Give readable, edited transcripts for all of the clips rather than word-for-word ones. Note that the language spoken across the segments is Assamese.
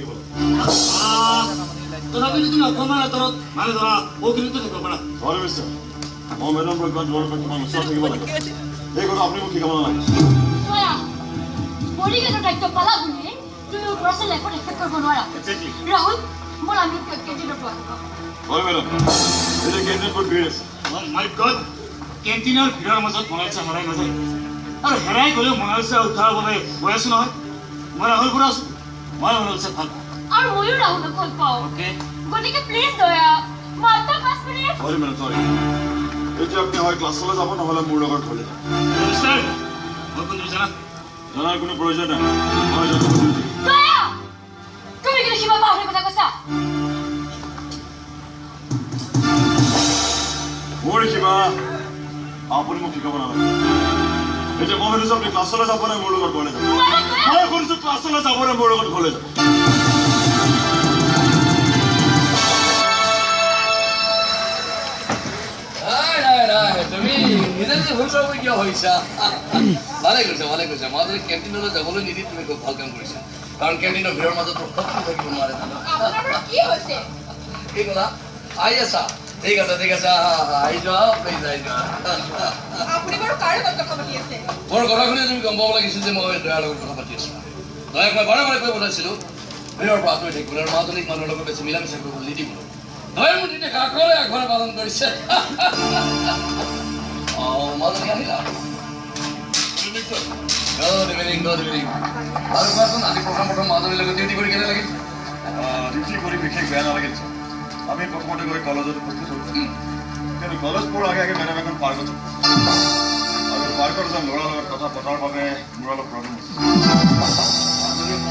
থাকিব তথাপিতো তুমি অকণমান আঁতৰত মানে ধৰা বহুখিনিতো থাকিব পাৰা হয় মিষ্টাৰ মই মেডাম প্ৰজ্ঞা তোমাৰ পৰা কিমান ওচৰত থাকিব লাগে এই কথা আপুনি মোক শিকাব নালাগে বডিগাৰ্ডৰ দায়িত্ব পালা বুলি তুমি ওপৰৰ লাইফত এফেক্ট কৰিব নোৱাৰা ৰাহুল মোৰ আমি কেণ্টিনৰ পৰা হয় মেডাম এই কেণ্টিন ক'ত ভিৰ আছে মাই গড কেণ্টিনৰ ভিৰৰ মাজত মনালিছা হেৰাই নাযায় আৰু হেৰাই গ'লেও মনালিছা উদ্ধাৰৰ বাবে গৈ আছো নহয় মই ৰাহুল পৰা আছো মই মনালিছা ভাল আৰু ময়ো ৰাহুলক ভাল পাওঁ গতিকে প্লিজ দয়া মাত্ৰ 5 মিনিট হয় মেডাম চৰি এতিয়া আপুনি হয় ক্লাছলৈ যাব নহ'লে মোৰ লগত ঘৰলৈ যাব মিষ্টাৰ মই কোনটো জানা জনাৰ কোনো প্ৰয়োজন নাই মই জানো দয়া তুমি কি কিবা পাহৰি কথা কৈছা মোৰ কিবা আপুনি মোক শিকাব নালাগে এতিয়া মই শুনিছোঁ আপুনি ক্লাছলৈ যাব নে মোৰ লগত ঘৰলৈ যাব মই শুনিছোঁ ক্লাছলৈ যাব নে মোৰ লগত ঘৰলৈ যাব তুমি নিজে যে ভুল কৰিব কিয় হৈছা ভালে কৰিছা মই যদি কেণ্টিনলৈ যাবলৈ নিদি তুমি খুব ভাল কাম কৰিছা কাৰণ কেণ্টিনৰ ভিৰৰ মাজত শক্তি থাকিব নোৱাৰে কি ক'লা আহি আছা ঠিক আছে আহি যোৱা প্লিজ আহি যোৱা মোৰ কথা শুনি তুমি গম পাব লাগিছিল যে মই দয়াৰ লগত কথা পাতি আছো দয়াক মই বাৰে কৈ পঠাইছিলোঁ ভিৰৰ পৰা আঁতৰি থাকিবলৈ আৰু মাজুলীক মানুহৰ লগত বেছি মিলা মিছা কৰিবলৈ নিদিবলৈ দয়াই মোৰ তেতিয়া আখৰে পালন কৰিছে মাজুলী আহিলা গুড ইভিনিং আৰু কোৱাচোন আজি প্ৰথম মাজুলীৰ লগত ডিউটি কৰি কেনে লাগিল ডিউটি কৰি বিশেষ বেয়া নালাগিল আমি প্ৰথমতে গৈ কলেজত উপস্থিত হ'লোঁ কিন্তু কলেজ পোৱাৰ আগে মেডাম এখন পাৰ্কত আৰু পাৰ্কত এজন ল'ৰাৰ লগত কথা পতাৰ বাবে মোৰ অলপ প্ৰব্লেম হৈছে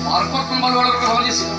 পাৰ্কত কোনোবা ল'ৰাৰ লগত কথা পাতিছিল